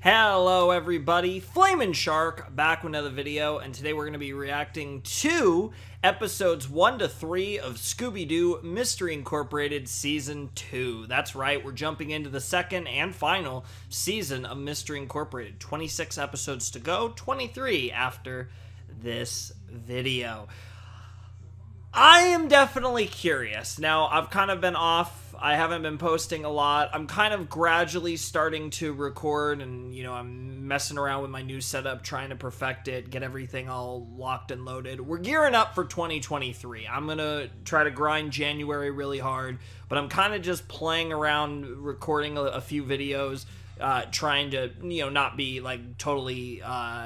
Hello everybody, Flamin' Shark back with another video, and today we're going to be reacting to episodes 1 to 3 of Scooby-Doo Mystery Incorporated Season 2. That's right, we're jumping into the second and final season of Mystery Incorporated. 26 episodes to go, 23 after this video. I am definitely curious. Now, I've kind of been off. I haven't been posting a lot. I'm kind of gradually starting to record and, I'm messing around with my new setup, trying to perfect it, get everything all locked and loaded. We're gearing up for 2023. I'm going to try to grind January really hard, but I'm kind of just playing around recording a few videos, trying to, not be like totally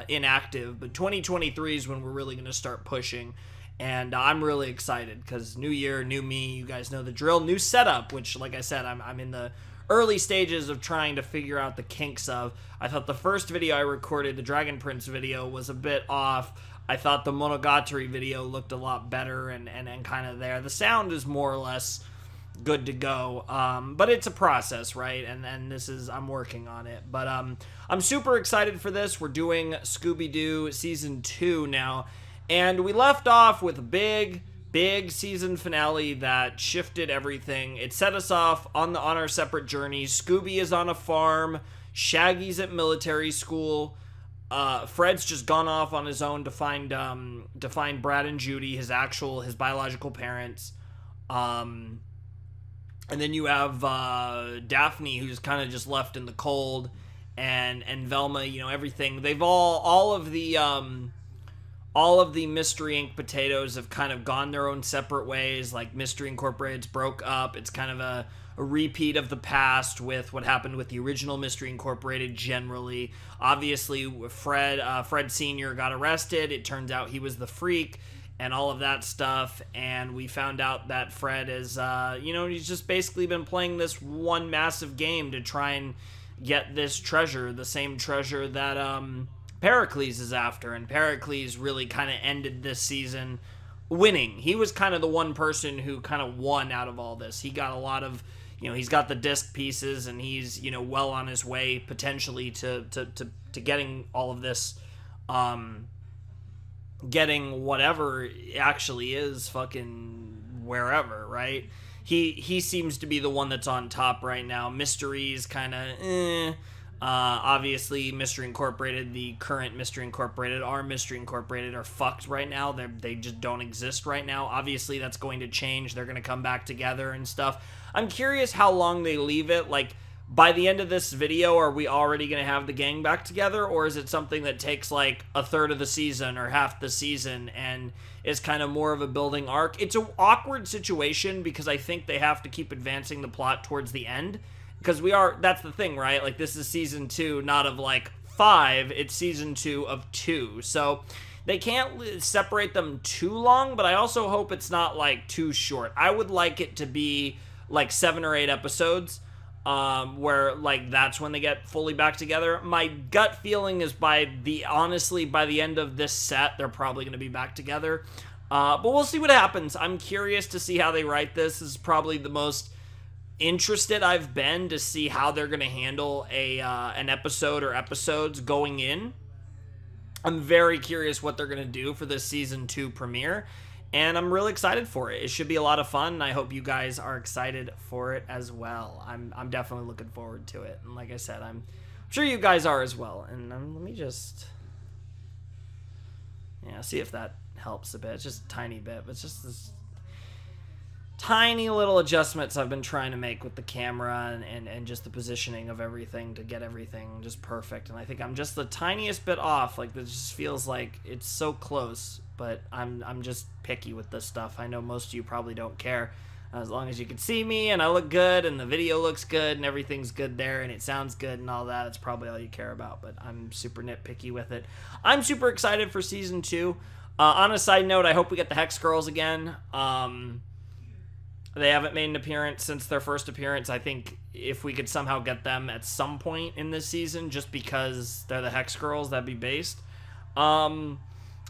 inactive, but 2023 is when we're really going to start pushing. And I'm really excited because new year, new me, you guys know the drill, new setup, which, like I said, I'm in the early stages of trying to figure out the kinks of. I thought the first video I recorded, the Dragon Prince video, was a bit off. I thought the Monogatari video looked a lot better and kind of there. The sound is more or less good to go, but it's a process, right? And this is, I'm working on it. But I'm super excited for this. We're doing Scooby-Doo Season 2 now. And we left off with a big season finale that shifted everything. It set us off on our separate journeys. Scooby is on a farm. Shaggy's at military school. Fred's just gone off on his own to find Brad and Judy, his biological parents. And then you have Daphne, who's kind of just left in the cold, and Velma. Everything. They've all of the Mystery Inc. potatoes have kind of gone their own separate ways. Like, Mystery Incorporated's broke up. It's kind of a repeat of the past with what happened with the original Mystery Incorporated generally. Obviously, Fred Sr. got arrested. It turns out he was the freak and all of that stuff. And we found out that Fred is, he's just basically been playing this one massive game to try and get this treasure, the same treasure that, Pericles is after, and Pericles really kind of ended this season winning. He was kind of the one person who kind of won out of all this. He got a lot of, he's got the disc pieces, and he's, well on his way potentially to getting all of this, getting whatever it actually is fucking wherever, right? He seems to be the one that's on top right now. Mystery's kind of, obviously, Mystery Incorporated, the current Mystery Incorporated, our Mystery Incorporated are fucked right now. They just don't exist right now. Obviously, that's going to change. They're going to come back together and stuff. I'm curious how long they leave it. Like, by the end of this video, are we already going to have the gang back together? Or is it something that takes, like, a third of the season or half the season and is kind of more of a building arc? It's an awkward situation because I think they have to keep advancing the plot towards the end. Because that's the thing, right? Like, this is season 2, not of, like, 5. It's season 2 of 2. So, they can't separate them too long, but I also hope it's not, like, too short. I would like it to be, like, 7 or 8 episodes, where, like, that's when they get fully back together. My gut feeling is honestly, by the end of this set, they're probably going to be back together. But we'll see what happens. I'm curious to see how they write this. This is probably the most interested I've been to see how they're going to handle an episode or episodes going in. I'm very curious what they're going to do for this season 2 premiere, and I'm really excited for it. It should be a lot of fun, and I hope you guys are excited for it as well. I'm definitely looking forward to it, and like I said, I'm sure you guys are as well. And let me just see if that helps a bit. It's just a tiny bit, but it's just this tiny little adjustments I've been trying to make with the camera and just the positioning of everything to get everything just perfect. And I think I'm just the tiniest bit off. Like, this just feels like it's so close, but I'm just picky with this stuff. I know most of you probably don't care. As long as you can see me and I look good and the video looks good and everything's good there and it sounds good and all that, it's probably all you care about. But I'm super nitpicky with it. I'm super excited for season 2. On a side note, I hope we get the Hex Girls again. They haven't made an appearance since their first appearance. I think if we could somehow get them at some point in this season, just because they're the Hex Girls, that'd be based. But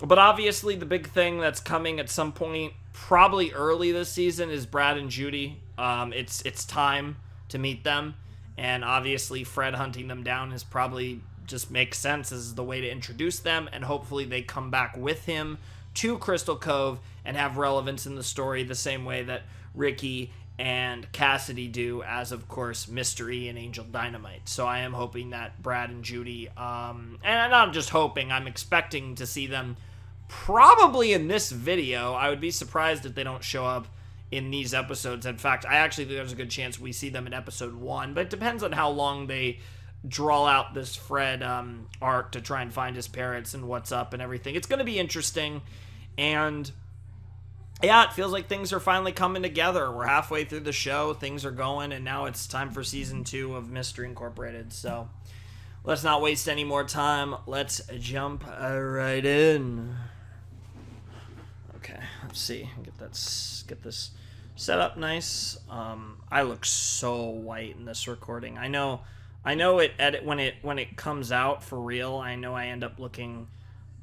obviously the big thing that's coming at some point, probably early this season, is Brad and Judy. It's time to meet them. And obviously Fred hunting them down is probably just makes sense as the way to introduce them, and hopefully they come back with him to Crystal Cove and have relevance in the story the same way that Ricky and Cassidy do, as of course Mystery and Angel Dynamite. So I am hoping that Brad and Judy, and I'm not just hoping, I'm expecting to see them probably in this video. I would be surprised if they don't show up in these episodes. In fact, I actually think there's a good chance we see them in episode 1, but it depends on how long they draw out this Fred arc to try and find his parents and what's up and everything. It's going to be interesting, and yeah, it feels like things are finally coming together. We're halfway through the show, things are going, and now it's time for season 2 of Mystery Incorporated. So let's not waste any more time. Let's jump right in. Okay, let's see. Get this set up nice. I look so white in this recording. I know it when it comes out for real, I know I end up looking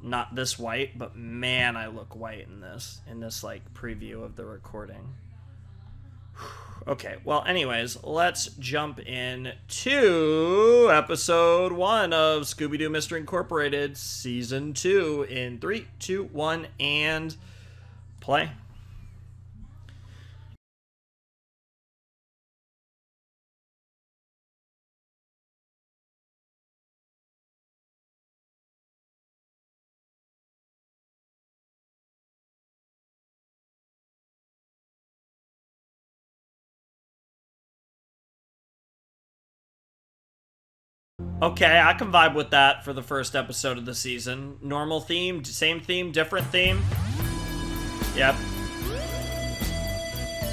not this white, but man, I look white in this like preview of the recording. Okay, well, anyways, let's jump in to episode 1 of Scooby-Doo Mystery Incorporated season 2 in 3, 2, 1, and play. Okay, I can vibe with that for the first episode of the season. Normal theme, same theme, different theme. Yep.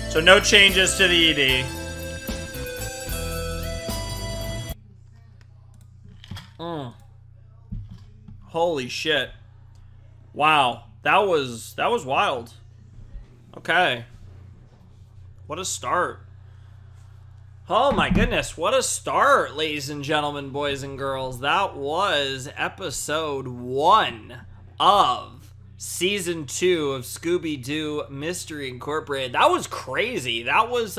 So no changes to the ED. Holy shit. Wow. That was wild. Okay. What a start. Oh my goodness, what a start, ladies and gentlemen, boys and girls. That was episode 1 of season 2 of Scooby-Doo Mystery Incorporated. That was crazy. That was,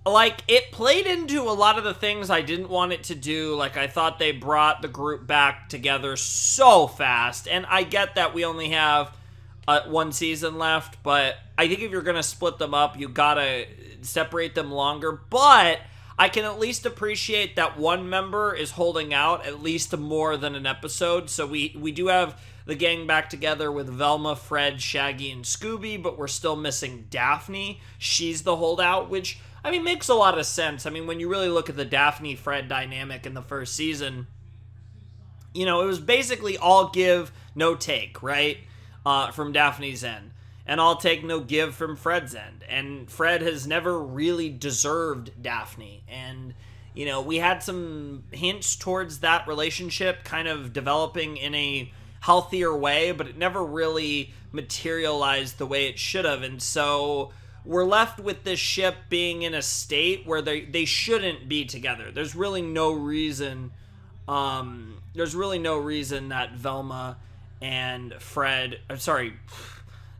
like, it played into a lot of the things I didn't want it to do. Like, I thought they brought the group back together so fast. And I get that we only have 1 season left, but I think if you're going to split them up, you gotta separate them longer. But I can at least appreciate that one member is holding out at least more than an episode. So we do have the gang back together with Velma, Fred, Shaggy, and Scooby, but we're still missing Daphne. She's the holdout, which, I mean, makes a lot of sense. I mean, when you really look at the Daphne-Fred dynamic in the first season, you know, it was basically all give, no take, right? From Daphne's end. And I'll take no give from Fred's end. And Fred has never really deserved Daphne. And, you know, we had some hints towards that relationship kind of developing in a healthier way, but it never really materialized the way it should have. And so we're left with this ship being in a state where they shouldn't be together. There's really no reason, that Velma and Fred,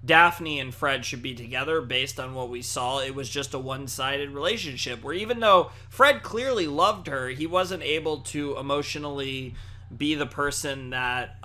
Daphne and Fred should be together based on what we saw. It was just a one-sided relationship where even though Fred clearly loved her, he wasn't able to emotionally be the person that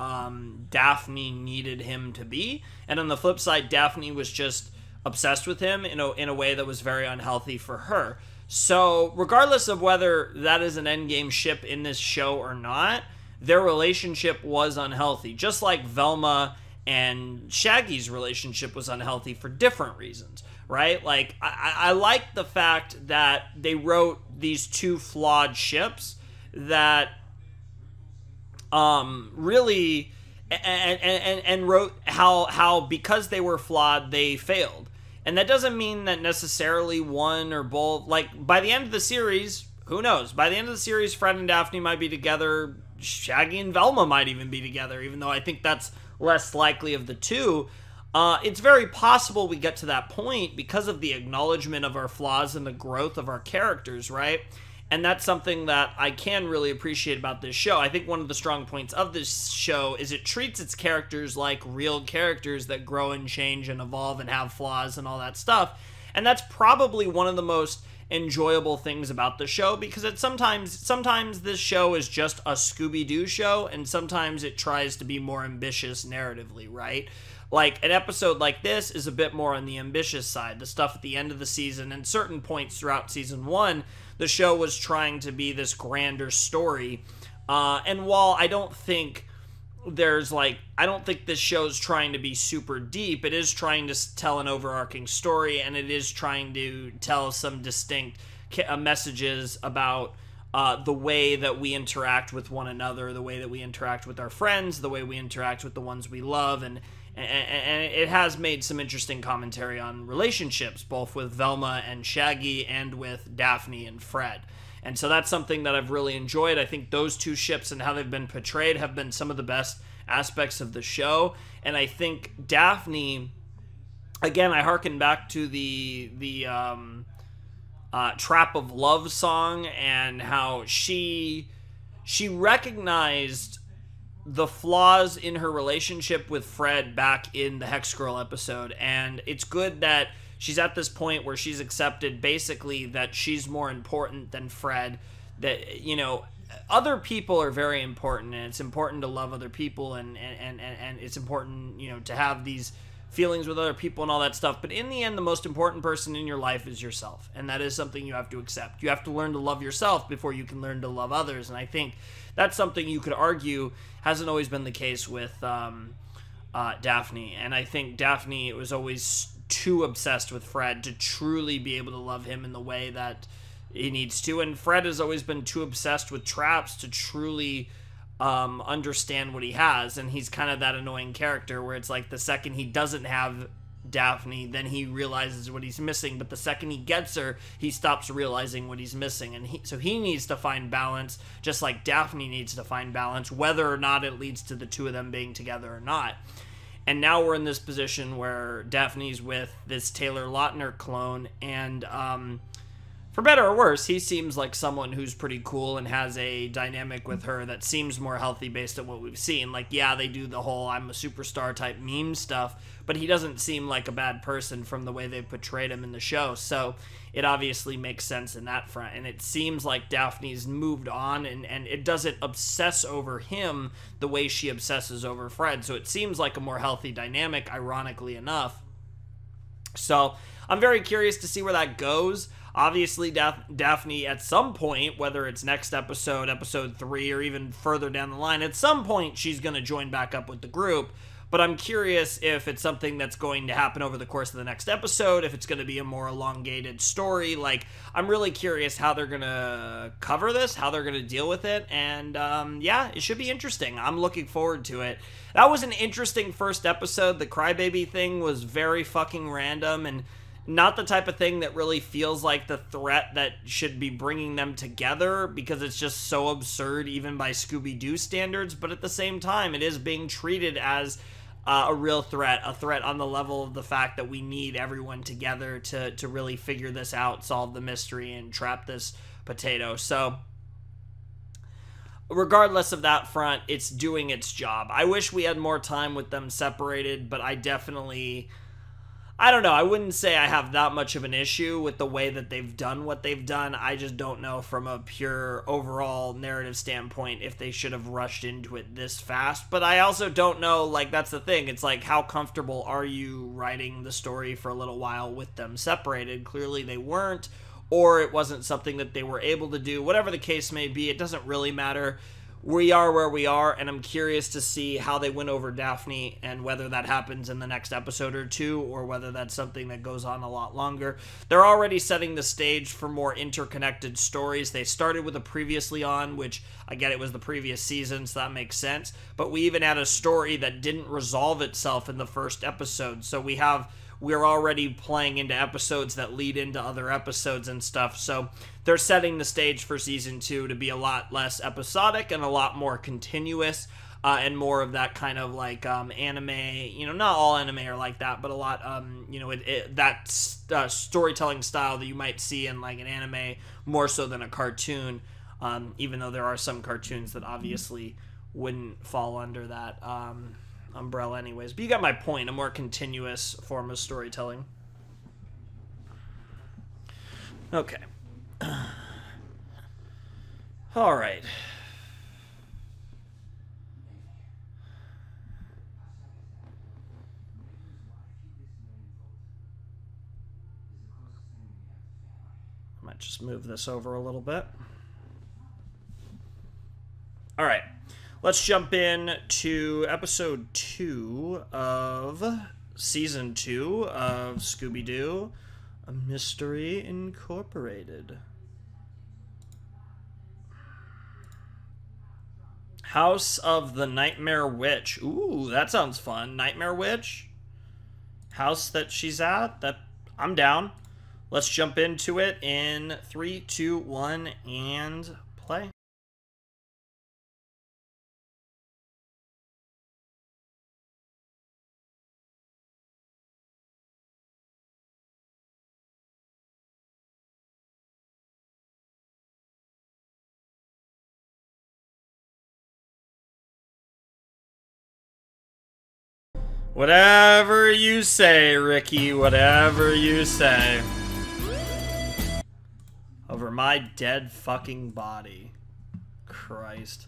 Daphne needed him to be. And on the flip side, Daphne was just obsessed with him in a way that was very unhealthy for her. So regardless of whether that is an endgame ship in this show or not, their relationship was unhealthy. Just like Velma and Shaggy's relationship was unhealthy for different reasons, right? Like, I like the fact that they wrote these two flawed ships that really and wrote how because they were flawed, they failed. And that doesn't mean that necessarily one or both, like, by the end of the series, who knows? By the end of the series, Fred and Daphne might be together, Shaggy and Velma might even be together, even though I think that's less likely of the two. It's very possible we get to that point because of the acknowledgement of our flaws and the growth of our characters, right? And that's something that I can really appreciate about this show. I think one of the strong points of this show is it treats its characters like real characters that grow and change and evolve and have flaws and all that stuff. And that's probably one of the most enjoyable things about the show, because it's sometimes this show is just a Scooby-Doo show, and sometimes it tries to be more ambitious narratively, right? Like, an episode like this is a bit more on the ambitious side. The stuff at the end of the season and certain points throughout season 1, the show was trying to be this grander story. And while I don't think this show's trying to be super deep, it is trying to tell an overarching story, and it is trying to tell some distinct messages about the way that we interact with one another, the way that we interact with our friends, the way we interact with the ones we love, and it has made some interesting commentary on relationships, both with Velma and Shaggy and with Daphne and Fred. And so that's something that I've really enjoyed. I think those two ships and how they've been portrayed have been some of the best aspects of the show. And I think Daphne, again, I harken back to the Trap of Love song, and how she recognized the flaws in her relationship with Fred back in the Hex Girl episode. And it's good that she's at this point where she's accepted basically that she's more important than Fred, that, you know, other people are very important, and it's important to love other people, and it's important, you know, to have these feelings with other people and all that stuff. But in the end, the most important person in your life is yourself, and that is something you have to accept. You have to learn to love yourself before you can learn to love others, and I think that's something you could argue hasn't always been the case with Daphne. And I think Daphne was always too obsessed with Fred to truly be able to love him in the way that he needs to, and Fred has always been too obsessed with traps to truly understand what he has. And he's kind of that annoying character where it's like the second he doesn't have Daphne, then he realizes what he's missing, but the second he gets her, he stops realizing what he's missing. And so he needs to find balance, just like Daphne needs to find balance, whether or not it leads to the two of them being together or not. And now we're in this position where Daphne's with this Taylor Lautner clone, and for better or worse, he seems like someone who's pretty cool and has a dynamic with her that seems more healthy based on what we've seen. Like, yeah, they do the whole I'm a superstar type meme stuff, but he doesn't seem like a bad person from the way they've portrayed him in the show. So it obviously makes sense in that front. And it seems like Daphne's moved on, and it doesn't obsess over him the way she obsesses over Fred. So it seems like a more healthy dynamic, ironically enough. So I'm very curious to see where that goes. Obviously, Daphne, at some point, whether it's next episode, episode 3, or even further down the line, at some point she's going to join back up with the group. But I'm curious if it's something that's going to happen over the course of the next episode, if it's going to be a more elongated story. Like, I'm really curious how they're going to cover this, how they're going to deal with it. And, yeah, it should be interesting. I'm looking forward to it. That was an interesting first episode. The Crybaby thing was very fucking random, and not the type of thing that really feels like the threat that should be bringing them together, because it's just so absurd even by Scooby-Doo standards. But at the same time, it is being treated as a real threat, a threat on the level of the fact that we need everyone together to really figure this out, solve the mystery, and trap this potato. So regardless of that front, it's doing its job. I wish we had more time with them separated, but I don't know. I wouldn't say I have that much of an issue with the way that they've done what they've done. I just don't know from a pure overall narrative standpoint if they should have rushed into it this fast. But I also don't know, like, that's the thing. It's like, how comfortable are you writing the story for a little while with them separated? Clearly they weren't, or it wasn't something that they were able to do. Whatever the case may be, it doesn't really matter. We are where we are, and I'm curious to see how they win over Daphne, and whether that happens in the next episode or two, or whether that's something that goes on a lot longer. They're already setting the stage for more interconnected stories. They started with a Previously On, which I get it was the previous season, so that makes sense. But we even had a story that didn't resolve itself in the first episode, so we're already playing into episodes that lead into other episodes and stuff. So they're setting the stage for season 2 to be a lot less episodic and a lot more continuous, and more of that kind of like anime. You know, not all anime are like that, but a lot, you know, that storytelling style that you might see in like an anime more so than a cartoon. Even though there are some cartoons that obviously wouldn't fall under that umbrella anyways. But you got my point, a more continuous form of storytelling. Okay. All right. I might just move this over a little bit. All right. Let's jump in to episode 2 of season 2 of Scooby-Doo, A Mystery Incorporated. House of the Nightmare Witch. Ooh, that sounds fun. Nightmare Witch? House that she's at? I'm down. Let's jump into it in 3, 2, 1, and play. Whatever you say, Ricky, whatever you say. Over my dead fucking body. Christ.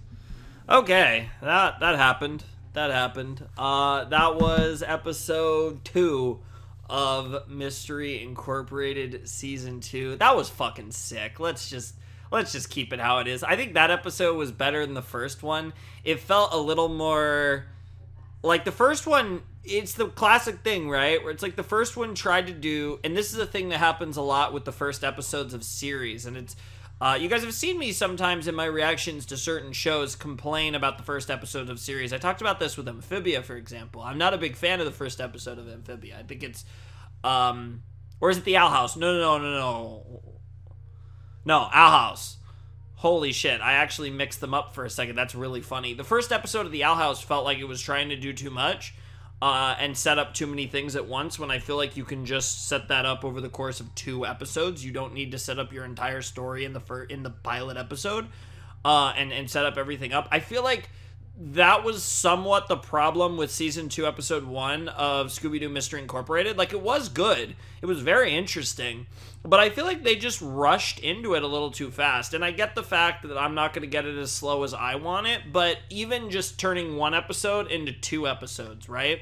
Okay, that happened. That happened. That was episode 2 of Mystery Incorporated Season 2. That was fucking sick. Let's just keep it how it is. I think that episode was better than the first one. It felt a little more... Like, the first one, it's the classic thing, right? Where it's like the first one tried to do, and this is a thing that happens a lot with the first episodes of series, and it's, you guys have seen me sometimes in my reactions to certain shows complain about the first episode of series. I talked about this with Amphibia, for example. I'm not a big fan of the first episode of Amphibia. I think it's, or is it the Owl House? No, Owl House. Holy shit, I actually mixed them up for a second. That's really funny. The first episode of The Owl House felt like it was trying to do too much and set up too many things at once, when I feel like you can just set that up over the course of 2 episodes. You don't need to set up your entire story in the pilot episode and set up everything up. I feel like that was somewhat the problem with Season 2, Episode 1 of Scooby-Doo Mystery Incorporated. Like, it was good. It was very interesting. But I feel like they just rushed into it a little too fast. And I get the fact that I'm not going to get it as slow as I want it, but even just turning 1 episode into 2 episodes, right?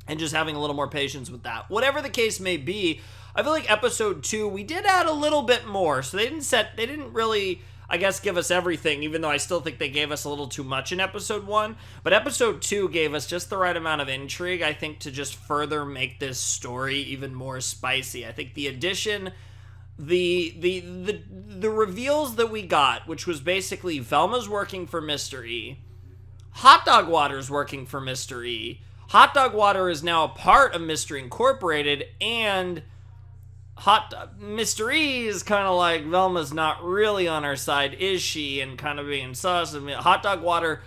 And just having a little more patience with that. Whatever the case may be, I feel like episode 2, we did add a little bit more. So they didn't really, I guess, give us everything, even though I still think they gave us a little too much in episode 1. But episode 2 gave us just the right amount of intrigue, I think, to just further make this story even more spicy. I think the addition, the reveals that we got, which was basically Velma's working for Mystery, Hot Dog Water's working for Mystery, Hot Dog Water is now a part of Mystery Incorporated, and Mystery is kind of like, Velma's not really on our side, is she? And kind of being sus. I mean, Hot Dog Water.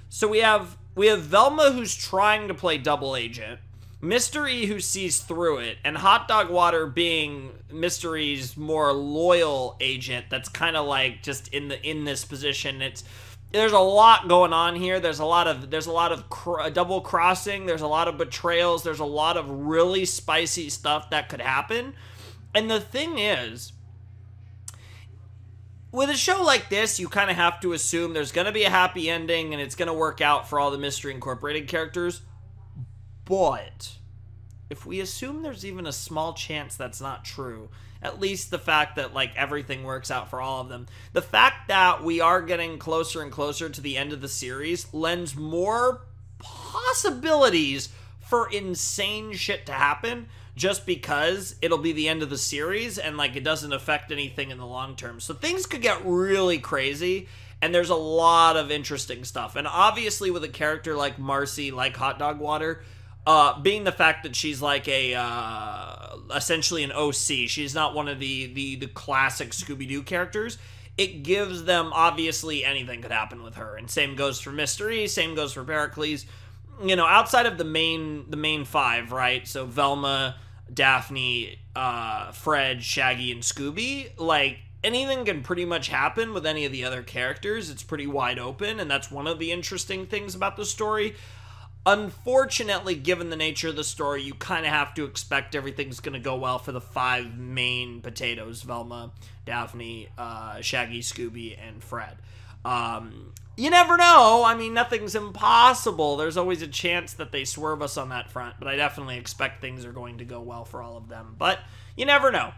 So we have Velma, who's trying to play double agent, Mystery, who sees through it, and Hot Dog Water being Mystery's more loyal agent. That's kind of like just in this position. There's a lot going on here. There's a lot of double crossing. There's a lot of betrayals. There's a lot of really spicy stuff that could happen. And the thing is, with a show like this, you kind of have to assume there's going to be a happy ending and it's going to work out for all the Mystery Incorporated characters. But if we assume there's even a small chance that's not true, at least the fact that, like, everything works out for all of them, the fact that we are getting closer and closer to the end of the series lends more possibilities for insane shit to happen, just because it'll be the end of the series and, like, it doesn't affect anything in the long term. So things could get really crazy, and there's a lot of interesting stuff. And obviously with a character like Marcy, like Hot Dog Water, being the fact that she's like essentially an OC, she's not one of the classic Scooby-Doo characters, it gives them, obviously anything could happen with her. And same goes for Mystery, same goes for Pericles. You know, outside of the main 5, right? So Velma, Daphne, Fred, Shaggy, and Scooby, like, anything can pretty much happen with any of the other characters. It's pretty wide open, and that's one of the interesting things about the story. Unfortunately, given the nature of the story, you kind of have to expect everything's going to go well for the 5 main potatoes: Velma, Daphne, Shaggy, Scooby, and Fred. You never know. I mean, nothing's impossible. There's always a chance that they swerve us on that front, but I definitely expect things are going to go well for all of them. But you never know.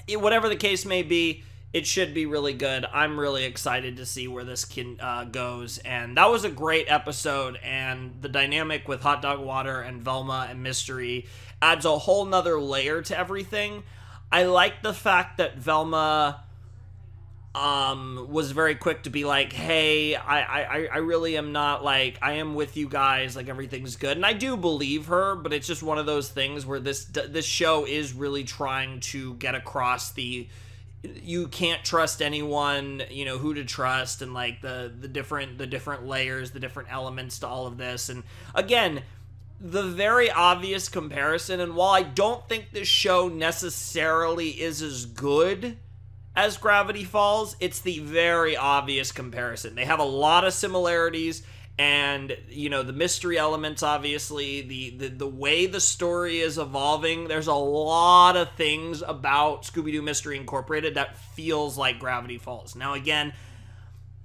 Whatever the case may be, it should be really good. I'm really excited to see where this goes. And that was a great episode. And the dynamic with Hot Dog Water and Velma and Mystery adds a whole nother layer to everything. I like the fact that Velma was very quick to be like, hey, I really am not, like, I am with you guys, like, everything's good. And I do believe her, but it's just one of those things where this show is really trying to get across you can't trust anyone, you know, who to trust, and like the different layers, the different elements to all of this. And again, the very obvious comparison, and while I don't think this show necessarily is as good as Gravity Falls, it's the very obvious comparison. They have a lot of similarities, and, you know, the mystery elements, obviously, the way the story is evolving, there's a lot of things about Scooby-Doo Mystery Incorporated that feels like Gravity Falls. Now, again,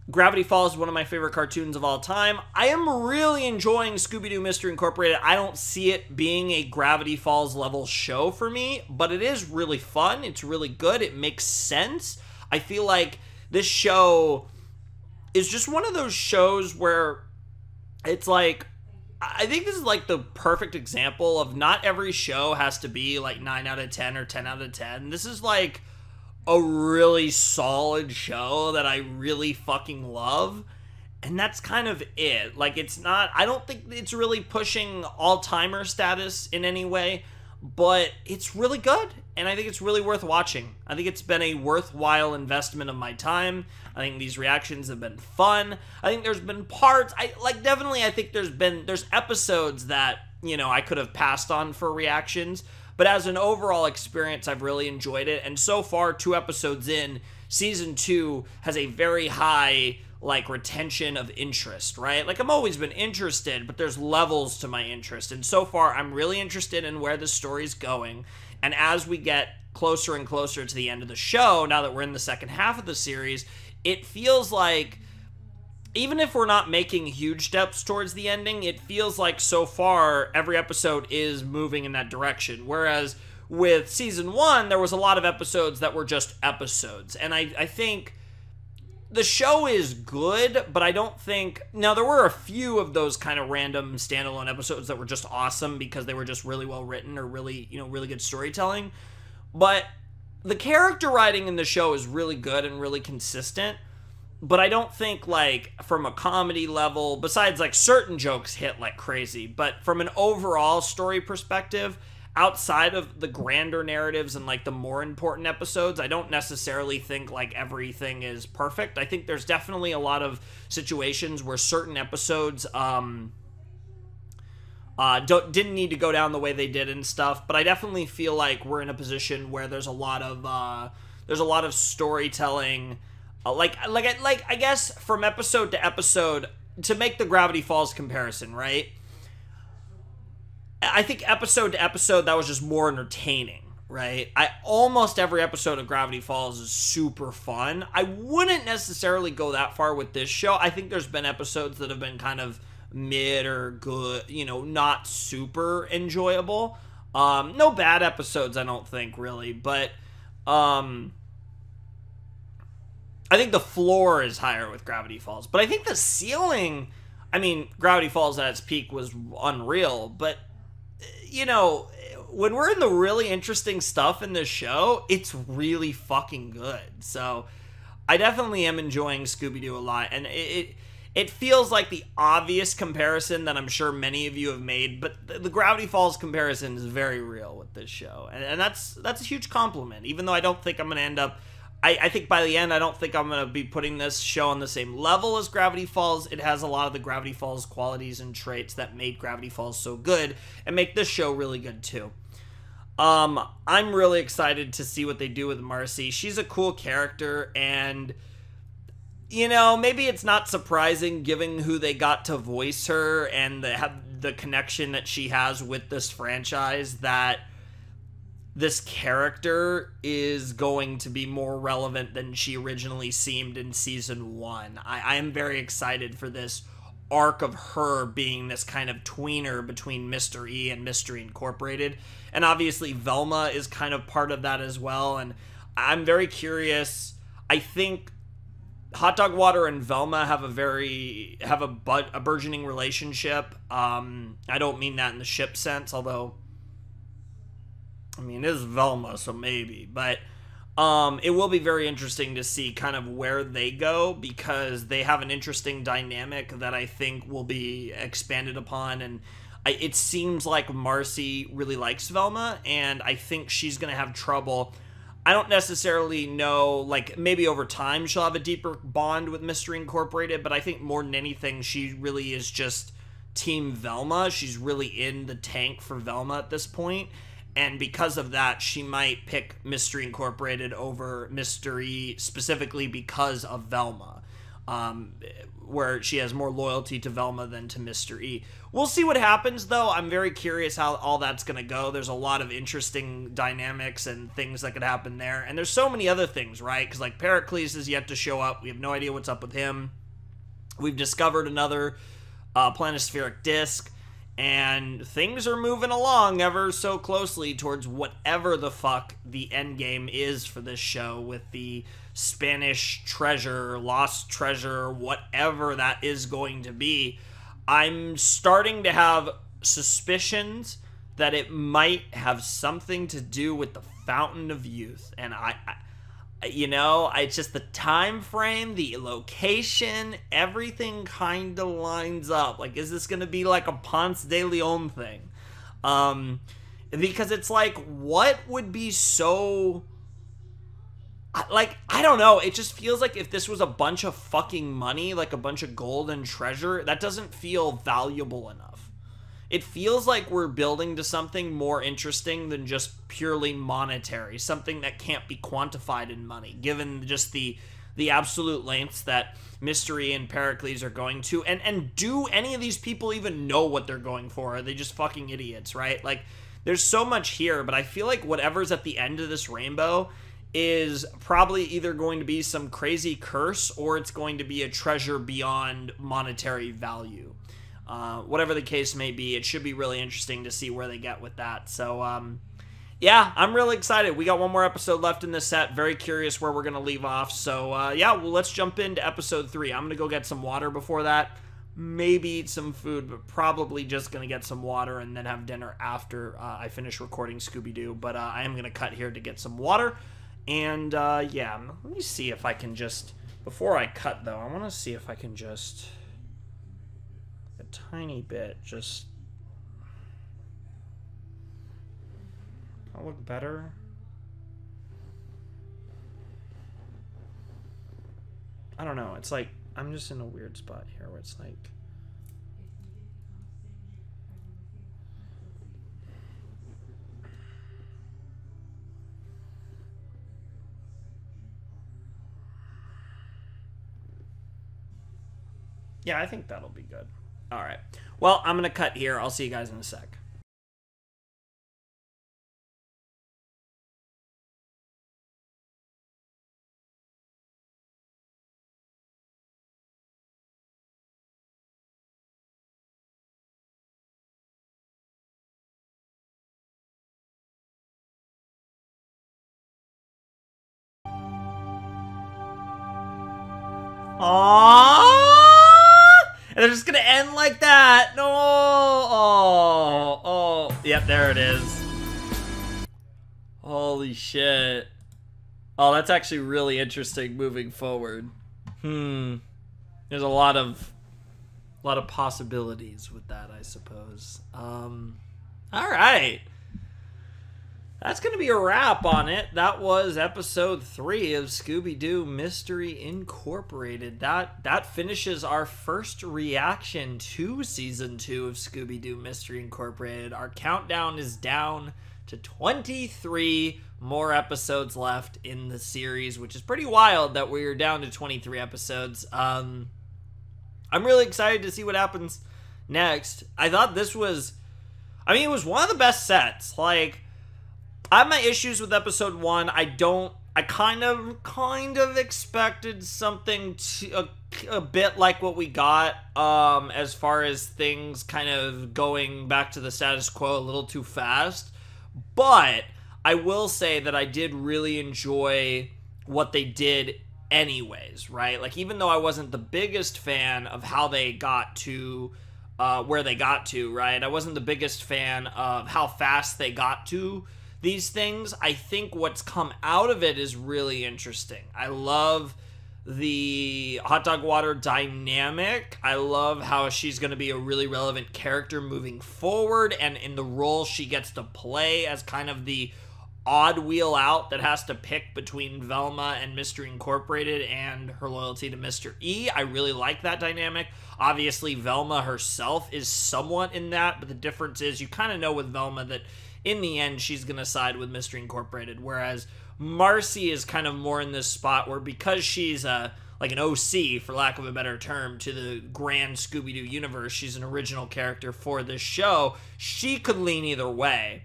Gravity Falls is one of my favorite cartoons of all time. I am really enjoying Scooby-Doo Mystery Incorporated. I don't see it being a Gravity Falls level show for me, but it is really fun. It's really good. It makes sense. I feel like this show is just one of those shows where it's like, I think this is like the perfect example of not every show has to be like 9 out of 10 or 10 out of 10. This is like a really solid show that I really fucking love, and that's kind of it. Like, it's not, I don't think it's really pushing all-timer status in any way, but it's really good, and I think it's really worth watching. I think it's been a worthwhile investment of my time. I think these reactions have been fun. I think there's been parts, I think there's episodes that, you know, I could have passed on for reactions, but as an overall experience, I've really enjoyed it. And so far, 2 episodes in, season 2 has a very high, like, retention of interest, right? Like, I've always been interested, but there's levels to my interest. And so far, I'm really interested in where the story's going. And as we get closer and closer to the end of the show, now that we're in the second half of the series, it feels like, even if we're not making huge steps towards the ending, it feels like so far every episode is moving in that direction. Whereas with season 1, there was a lot of episodes that were just episodes. And I think the show is good, but I don't think... Now, there were a few of those kind of random standalone episodes that were just awesome because they were just really well written or really, you know, really good storytelling. But the character writing in the show is really good and really consistent. But I don't think, like, from a comedy level, besides, like, certain jokes hit like crazy, but from an overall story perspective, outside of the grander narratives and, like, the more important episodes, I don't necessarily think, like, everything is perfect. I think there's definitely a lot of situations where certain episodes didn't need to go down the way they did and stuff, but I definitely feel like we're in a position where there's a lot of storytelling. I guess from episode to episode, to make the Gravity Falls comparison, right? I think episode to episode, that was just more entertaining, right? Almost every episode of Gravity Falls is super fun. I wouldn't necessarily go that far with this show. I think there's been episodes that have been kind of mid or good, you know, not super enjoyable. No bad episodes, I don't think, really, but I think the floor is higher with Gravity Falls, but I think the ceiling, I mean, Gravity Falls at its peak was unreal, but, you know, when we're in the really interesting stuff in this show, it's really fucking good. So I definitely am enjoying Scooby-Doo a lot, and it feels like the obvious comparison that I'm sure many of you have made, but the Gravity Falls comparison is very real with this show, and that's a huge compliment, even though I don't think I'm going to end up... I think by the end, I don't think I'm going to be putting this show on the same level as Gravity Falls. It has a lot of the Gravity Falls qualities and traits that made Gravity Falls so good and make this show really good too. I'm really excited to see what they do with Marcy. She's a cool character, and you know, maybe it's not surprising given who they got to voice her and the connection that she has with this franchise that this character is going to be more relevant than she originally seemed in season 1. I am very excited for this arc of her being this kind of tweener between Mr. E and Mystery Incorporated. And obviously Velma is kind of part of that as well. And I'm very curious. I think Hot Dog Water and Velma have a burgeoning relationship. I don't mean that in the ship sense, although I mean, it is Velma, so maybe. But it will be very interesting to see kind of where they go, because they have an interesting dynamic that I think will be expanded upon. And it seems like Marcy really likes Velma, and I think she's going to have trouble. I don't necessarily know, like, maybe over time she'll have a deeper bond with Mystery Incorporated, but I think more than anything, she really is just Team Velma. She's really in the tank for Velma at this point. And because of that, she might pick Mystery Incorporated over Mystery specifically because of Velma, where she has more loyalty to Velma than to Mr. E. We'll see what happens, though. I'm very curious how all that's going to go. There's a lot of interesting dynamics and things that could happen there. And there's so many other things, right? Because, like, Pericles is yet to show up. We have no idea what's up with him. We've discovered another planispheric disk. And things are moving along ever so closely towards whatever the fuck the end game is for this show, with the Spanish treasure, lost treasure, whatever that is going to be. I'm starting to have suspicions that it might have something to do with the Fountain of Youth. And it's just the time frame, the location, everything kind of lines up. Like, is this going to be like a Ponce de Leon thing? Because it's like, what would be so... Like, I don't know. It just feels like if this was a bunch of fucking money, like a bunch of gold and treasure, that doesn't feel valuable enough. It feels like we're building to something more interesting than just purely monetary, something that can't be quantified in money, given just the absolute lengths that Mystery and Pericles are going to. And do any of these people even know what they're going for? Are they just fucking idiots, right? Like, there's so much here, but I feel like whatever's at the end of this rainbow is probably either going to be some crazy curse, or it's going to be a treasure beyond monetary value. Whatever the case may be, it should be really interesting to see where they get with that. So, yeah, I'm really excited. We got one more episode left in this set. Very curious where we're going to leave off. So, yeah, well, let's jump into episode 3. I'm going to go get some water before that. Maybe eat some food, but probably just going to get some water and then have dinner after I finish recording Scooby-Doo. But I am going to cut here to get some water. And, yeah, let me see if I can just... Before I cut, though, I want to see if I can just... a tiny bit, just... I'll look better. I don't know, it's like, I'm just in a weird spot here where it's like... Yeah, I think that'll be good. All right. Well, I'm going to cut here. I'll see you guys in a sec. Aww! And they're just gonna end like that. No. Oh. Yep, there it is. Holy shit. Oh, that's actually really interesting moving forward. There's a lot of possibilities with that, I suppose. All right. That's going to be a wrap on it. That was episode 3 of Scooby-Doo Mystery Incorporated. That finishes our first reaction to Season 2 of Scooby-Doo Mystery Incorporated. Our countdown is down to 23 more episodes left in the series, which is pretty wild that we're down to 23 episodes. I'm really excited to see what happens next. I thought this was, it was one of the best sets. Like, I have my issues with episode 1. I kind of expected something a bit like what we got, as far as things kind of going back to the status quo a little too fast. But I will say that I did really enjoy what they did anyways, right? Like, even though I wasn't the biggest fan of how they got to where they got to, right? I wasn't the biggest fan of how fast they got to these things. I think what's come out of it is really interesting. I love the hot dog water dynamic. I love how she's going to be a really relevant character moving forward, and in the role she gets to play as kind of the odd wheel out that has to pick between Velma and Mystery Incorporated and her loyalty to Mr. E. I really like that dynamic. Obviously, Velma herself is somewhat in that, but the difference is you kind of know with Velma that in the end, she's going to side with Mystery Incorporated, whereas Marcy is kind of more in this spot where, because she's like an OC, for lack of a better term, to the grand Scooby-Doo universe, she's an original character for this show, she could lean either way,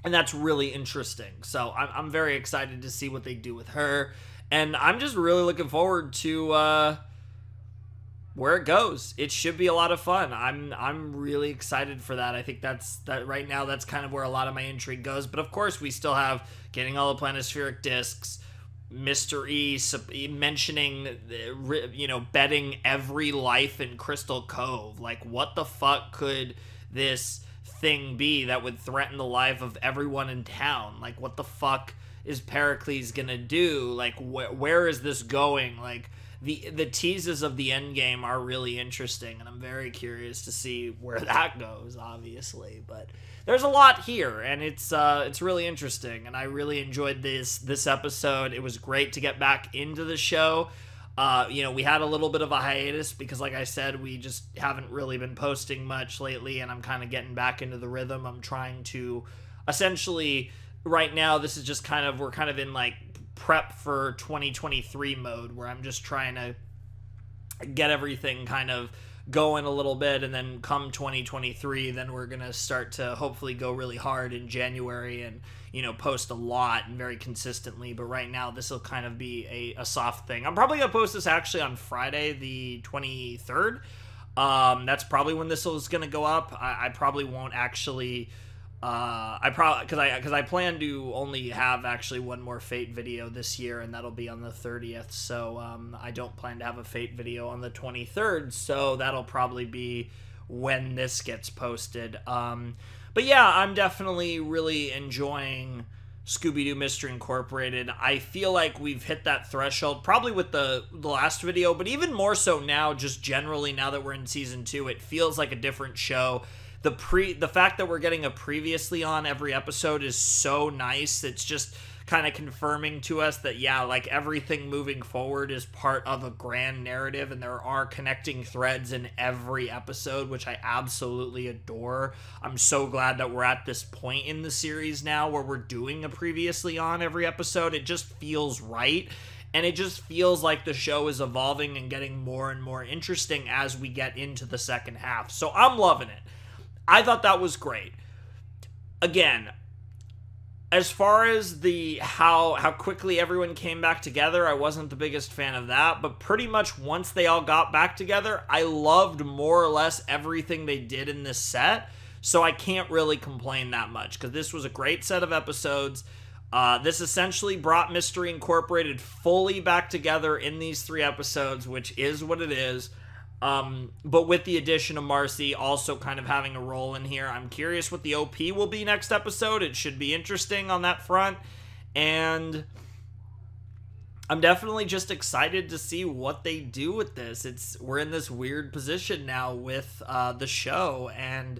and that's really interesting. So I'm very excited to see what they do with her, and I'm just really looking forward to where it goes. It should be a lot of fun. I'm really excited for that. I think that right now that's kind of where a lot of my intrigue goes. But of course, we still have getting all the planispheric discs, Mr. E mentioning, betting every life in Crystal Cove. Like, what the fuck could this thing be that would threaten the life of everyone in town? Like, what the fuck is Pericles gonna do? Like, where is this going? Like, the teases of the end game are really interesting, and I'm very curious to see where that goes, obviously. But there's a lot here, and it's really interesting, and I really enjoyed this episode. It was great to get back into the show. We had a little bit of a hiatus because, like I said, we just haven't really been posting much lately, and I'm kind of getting back into the rhythm. I'm trying to, essentially, right now, this is just we're kind of in, like, prep for 2023 mode, where I'm just trying to get everything kind of going a little bit, and then come 2023, then we're gonna start to hopefully go really hard in January and post a lot and very consistently. But right now, this will kind of be a soft thing. I'm probably gonna post this actually on Friday the 23rd. That's probably when this is gonna go up. I probably won't actually because I plan to only have actually one more Fate video this year, and that'll be on the 30th. So I don't plan to have a Fate video on the 23rd. So that'll probably be when this gets posted. But yeah, I'm definitely really enjoying Scooby-Doo Mystery Incorporated. I feel like we've hit that threshold, probably with the last video, but even more so now, just generally now that we're in season 2, it feels like a different show. The fact that we're getting a previously on every episode is so nice. It's just kind of confirming to us that, yeah, like, everything moving forward is part of a grand narrative, and there are connecting threads in every episode, which I absolutely adore. I'm so glad that we're at this point in the series now where we're doing a previously on every episode. It just feels right. And it just feels like the show is evolving and getting more and more interesting as we get into the second half. So I'm loving it. I thought that was great. Again, as far as the how quickly everyone came back together, I wasn't the biggest fan of that, but pretty much once they all got back together, I loved more or less everything they did in this set, so I can't really complain that much, because this was a great set of episodes. This essentially brought Mystery Incorporated fully back together in these 3 episodes, which is what it is. But with the addition of Marcy also kind of having a role in here, I'm curious what the OP will be next episode. It should be interesting on that front, and I'm definitely just excited to see what they do with this. We're in this weird position now with the show, and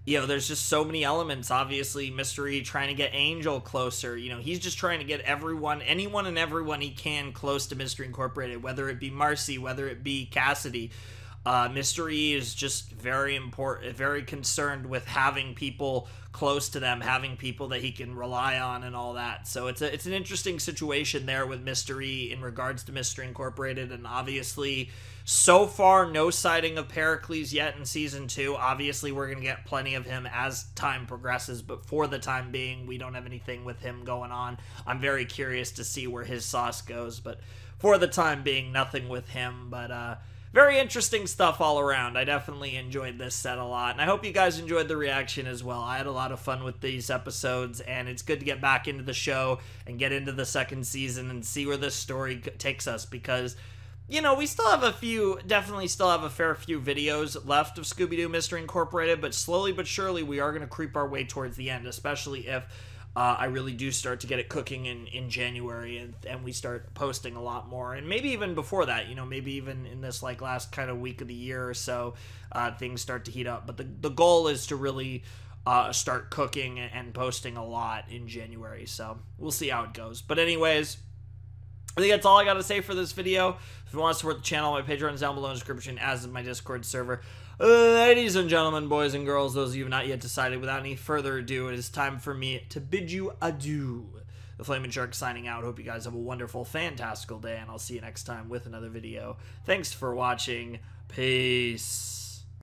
there's just so many elements. Obviously, Mystery trying to get Angel closer. He's just trying to get anyone and everyone he can close to Mystery Incorporated, whether it be Marcy, whether it be Cassidy. Mystery is just very important, very concerned with having people close to them, having people that he can rely on and all that. So it's an interesting situation there with Mystery in regards to Mystery Incorporated, and obviously so far no sighting of Pericles yet in season 2. Obviously we're going to get plenty of him as time progresses, but for the time being we don't have anything with him going on. I'm very curious to see where his sauce goes, but for the time being nothing with him. But very interesting stuff all around. I definitely enjoyed this set a lot, and I hope you guys enjoyed the reaction as well. I had a lot of fun with these episodes, and it's good to get back into the show and get into the second season and see where this story takes us, because, you know, we still have definitely still have a fair few videos left of Scooby-Doo Mystery Incorporated, but slowly but surely we are going to creep our way towards the end, especially if I really do start to get it cooking in January, and we start posting a lot more, and maybe even before that, you know, maybe even in this like last kind of week of the year or so, things start to heat up. But the goal is to really start cooking and posting a lot in January, so we'll see how it goes. But anyways, I think that's all I got to say for this video. If you want to support the channel, my Patreon is down below in the description, as is my Discord server. Ladies and gentlemen, boys and girls, those of you who have not yet decided, without any further ado, it is time for me to bid you adieu. The Flaming Shark signing out. Hope you guys have a wonderful, fantastical day, and I'll see you next time with another video. Thanks for watching. Peace.